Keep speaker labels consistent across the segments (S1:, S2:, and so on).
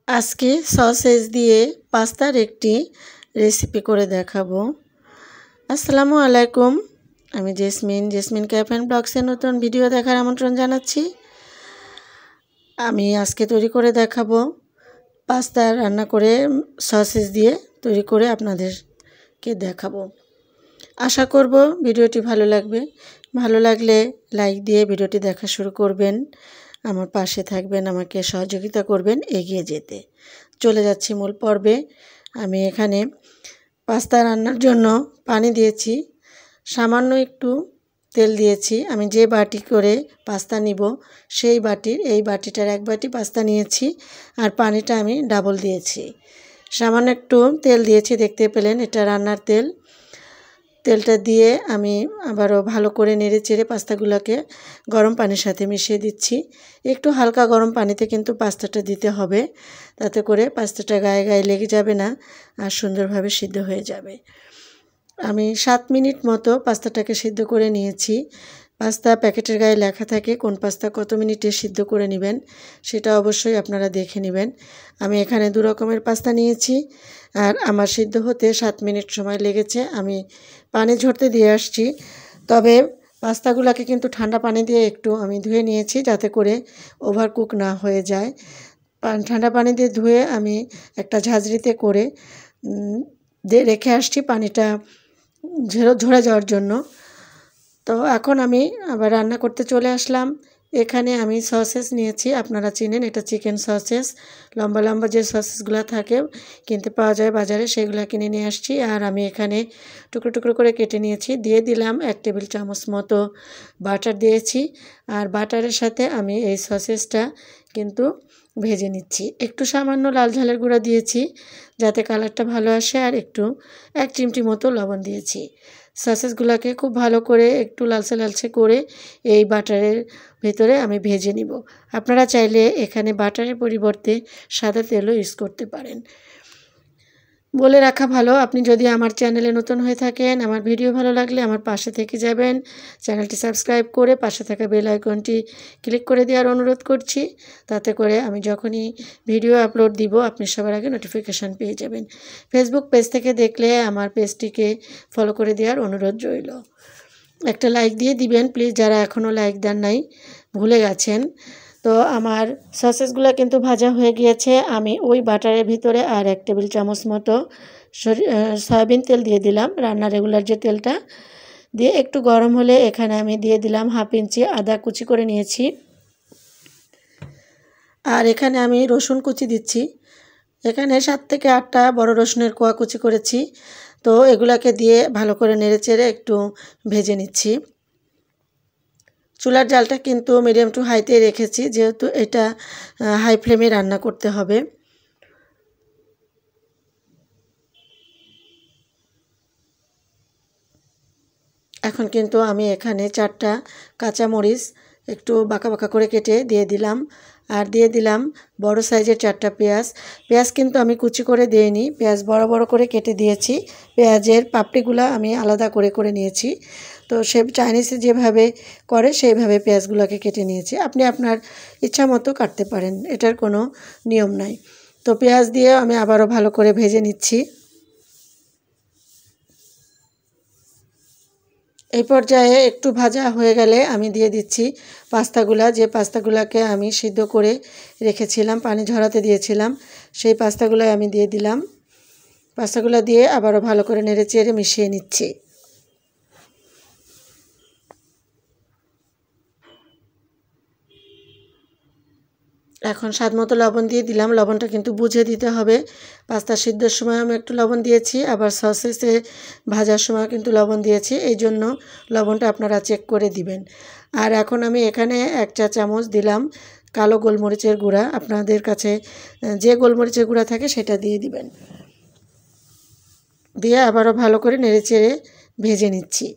S1: আজকে সসেজ দিয়ে পাস্তার একটি রেসিপি করে দেখাবো। আসসালামু আলাইকুম, আমি জেসমিন ক্যাফ অ্যান্ড ব্লগসের নতুন ভিডিও দেখার আমন্ত্রণ জানাচ্ছি। আমি আজকে তৈরি করে দেখাবো পাস্তা রান্না করে সসেজ দিয়ে তৈরি করে আপনাদেরকে দেখাবো। আশা করব ভিডিওটি ভালো লাগবে। ভালো লাগলে লাইক দিয়ে ভিডিওটি দেখা শুরু করবেন, আমার পাশে থাকবেন, আমাকে সহযোগিতা করবেন এগিয়ে যেতে। চলে যাচ্ছি মূল পর্বে। আমি এখানে পাস্তা রান্নার জন্য পানি দিয়েছি, সামান্য একটু তেল দিয়েছি। আমি যে বাটি করে পাস্তা নিব সেই এই বাটিটার এক বাটি পাস্তা নিয়েছি, আর পানিটা আমি ডাবল দিয়েছি। সামান্য একটু তেল দিয়েছি, দেখতে পেলেন এটা রান্নার তেল। তেলটা দিয়ে আমি আবারও ভালো করে নেড়েচেড়ে পাস্তাগুলোকে গরম পানির সাথে মিশিয়ে দিচ্ছি। একটু হালকা গরম পানিতে কিন্তু পাস্তাটা দিতে হবে, তাতে করে পাস্তাটা গায়ে গায়ে লেগে যাবে না আর সুন্দরভাবে সিদ্ধ হয়ে যাবে। আমি 7 মিনিট মতো পাস্তাটাকে সিদ্ধ করে নিয়েছি। পাস্তা প্যাকেটের গায়ে লেখা থাকে কোন পাস্তা কত মিনিটে সিদ্ধ করে নেবেন, সেটা অবশ্যই আপনারা দেখে নেবেন। আমি এখানে 2 রকমের পাস্তা নিয়েছি, আর আমার সিদ্ধ হতে 7 মিনিট সময় লেগেছে। আমি পানি ঝরতে দিয়ে আসছি, তবে পাস্তাগুলোকে কিন্তু ঠান্ডা পানি দিয়ে একটু আমি ধুয়ে নিয়েছি, যাতে করে ওভারকুক না হয়ে যায়। ঠান্ডা পানি দিয়ে ধুয়ে আমি একটা ঝাঁঝরিতে করে রেখে আসছি পানিটা ঝরে যাওয়ার জন্য। তো এখন আমি আবার রান্না করতে চলে আসলাম। এখানে আমি সসেস নিয়েছি, আপনারা চিনেন এটা চিকেন সসেস। লম্বা লম্বা যে সসেসগুলো থাকে কিনতে পাওয়া যায় বাজারে, সেগুলো কিনে নিয়ে আসছি। আর আমি এখানে টুকরো টুকরো করে কেটে নিয়েছি। দিয়ে দিলাম 1 টেবিল চামচ মতো বাটার দিয়েছি, আর বাটারের সাথে আমি এই সসেসটা কিন্তু ভেজে নিচ্ছি। একটু সামান্য লাল ঝালের গুঁড়া দিয়েছি যাতে কালারটা ভালো আসে, আর একটু 1 চিমটি মতো লবণ দিয়েছি। সসেসগুলোকে খুব ভালো করে একটু লালচে লালচে করে এই বাটারের ভেতরে আমি ভেজে নিব। আপনারা চাইলে এখানে বাটারের পরিবর্তে সাদা তেলও ইউজ করতে পারেন। বলে রাখা ভালো, আপনি যদি আমার চ্যানেলে নতুন হয়ে থাকেন, আমার ভিডিও ভালো লাগলে আমার পাশে থেকে যাবেন। চ্যানেলটি সাবস্ক্রাইব করে পাশে থাকা বেল আইকনটি ক্লিক করে দেওয়ার অনুরোধ করছি, তাতে করে আমি যখনই ভিডিও আপলোড দিব আপনি সবার আগে নোটিফিকেশান পেয়ে যাবেন। ফেসবুক পেজ থেকে দেখলে আমার পেজটিকে ফলো করে দেওয়ার অনুরোধ রইল। একটা লাইক দিয়ে দিবেন প্লিজ, যারা এখনও লাইক দেন নাই, ভুলে গেছেন। তো আমার সসেসগুলো কিন্তু ভাজা হয়ে গিয়েছে। আমি ওই বাটারের ভিতরে আর 1 টেবিল চামচ মতো সয়াবিন তেল দিয়ে দিলাম, রান্নার রেগুলার যে তেলটা। দিয়ে একটু গরম হলে এখানে আমি দিয়ে দিলাম 1/2 ইঞ্চি আদা কুচি করে নিয়েছি, আর এখানে আমি রসুন কুচি দিচ্ছি। এখানে 7 থেকে 8টা বড় রসুনের কোয়া কুচি করেছি। তো এগুলাকে দিয়ে ভালো করে নেড়েচেড়ে একটু ভেজে নিচ্ছি। চুলার জালটা কিন্তু মিডিয়াম টু হাইতে রেখেছি, যেহেতু এটা হাই ফ্লেমে রান্না করতে হবে। এখন কিন্তু আমি এখানে 4টা কাঁচামরিচ একটু বাঁকা বাঁকা করে কেটে দিয়ে দিলাম, আর দিয়ে দিলাম বড় সাইজের 4টা পেঁয়াজ কিন্তু আমি কুচি করে দিইনি, পেঁয়াজ বড় বড় করে কেটে দিয়েছি। পেঁয়াজের পাপড়িগুলো আমি আলাদা করে করে নিয়েছি। তো সে চাইনিজে যেভাবে করে সেইভাবে পেঁয়াজগুলোকে কেটে নিয়েছি। আপনি আপনার ইচ্ছা মতো কাটতে পারেন, এটার কোনো নিয়ম নাই। তো পেঁয়াজ দিয়ে আমি আবারও ভালো করে ভেজে নিচ্ছি। এই পর্যায়ে একটু ভাজা হয়ে গেলে আমি দিয়ে দিচ্ছি যে পাস্তাগুলোকে আমি সিদ্ধ করে রেখেছিলাম, পানি ঝরাতে দিয়েছিলাম, সেই পাস্তাগুলো আমি দিয়ে দিলাম। পাস্তাগুলো দিয়ে আবারও ভালো করে নেড়েচেড়ে মিশিয়ে নিচ্ছি। এখন স্বাদ মতো লবণ দিয়ে দিলাম, লবণটা কিন্তু বুঝে দিতে হবে। পাস্তা সিদ্ধর সময় আমি একটু লবণ দিয়েছি, আবার সসেসে ভাজার সময় কিন্তু লবণ দিয়েছি, এই জন্য লবণটা আপনারা চেক করে দিবেন। আর এখন আমি এখানে 1 চা চামচ দিলাম কালো গোলমরিচের গুঁড়া। আপনাদের কাছে যে গোলমরিচের গুঁড়া থাকে সেটা দিয়ে দিবেন। দিয়ে আবারও ভালো করে নেড়েচেড়ে ভেজে নিচ্ছি।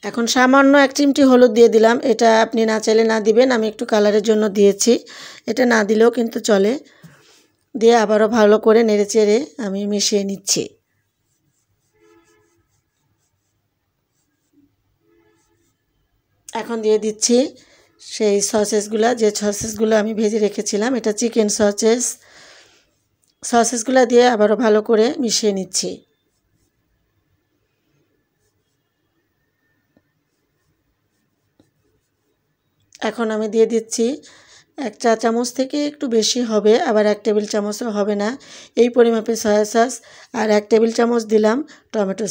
S1: এখন সামান্য 1 চিমটি হলুদ দিয়ে দিলাম, এটা আপনি না চাইলে না দিবেন, আমি একটু কালারের জন্য দিয়েছি, এটা না দিলেও কিন্তু চলে। দিয়ে আবারও ভালো করে নেড়েচেড়ে আমি মিশিয়ে নিচ্ছি। এখন দিয়ে দিচ্ছি সেই সসেসগুলো আমি ভেজে রেখেছিলাম। এটা চিকেন সসেসগুলো দিয়ে আবারও ভালো করে মিশিয়ে নিচ্ছি। এখন আমি দিয়ে দিচ্ছি 1 চা চামচ থেকে একটু বেশি হবে, আবার 1 টেবিল চামচও হবে না, এই পরিমাপে সয়া সস, আর 1 টেবিল চামচ দিলাম টমেটো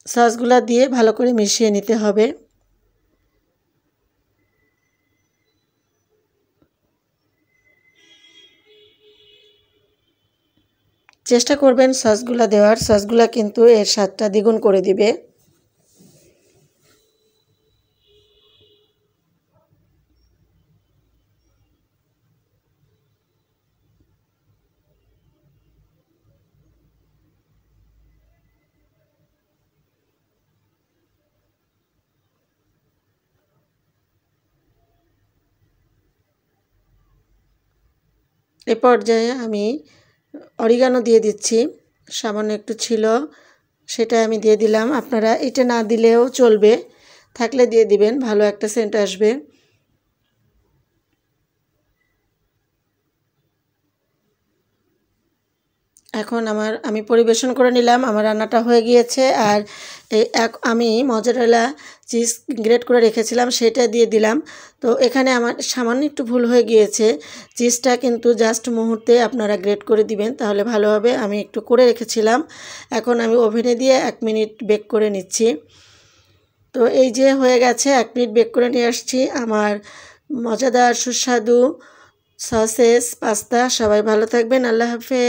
S1: সসগুলো দিয়ে ভালো করে মিশিয়ে নিতে হবে। চেষ্টা করবেন সসগুলো দেওয়ার, সসগুলো কিন্তু এর স্বাদটা দ্বিগুণ করে দিবে। এ পর্যায়ে আমি অরিগানো দিয়ে দিচ্ছি, সামান্য একটু ছিল সেটা আমি দিয়ে দিলাম। আপনারা এটা না দিলেও চলবে, থাকলে দিয়ে দিবেন, ভালো একটা সেন্ট আসবে। এখন আমি পরিবেশন করে নিলাম, আমার রান্নাটা হয়ে গিয়েছে। আর আমি মজারেলা চিজ গ্রেট করে রেখেছিলাম সেটা দিয়ে দিলাম। তো এখানে আমার সামান্য একটু ভুল হয়ে গিয়েছে, চিজটা কিন্তু জাস্ট মুহূর্তে আপনারা গ্রেট করে দিবেন, তাহলে ভালো হবে। আমি একটু করে রেখেছিলাম, এখন আমি ওভেনে দিয়ে 1 মিনিট বেক করে নিচ্ছি। তো এই যে হয়ে গেছে, 1 মিনিট বেক করে নিয়ে আসছি আমার মজাদার সুস্বাদু সসেস পাস্তা। সবাই ভালো থাকবেন, আল্লাহ হাফেজ।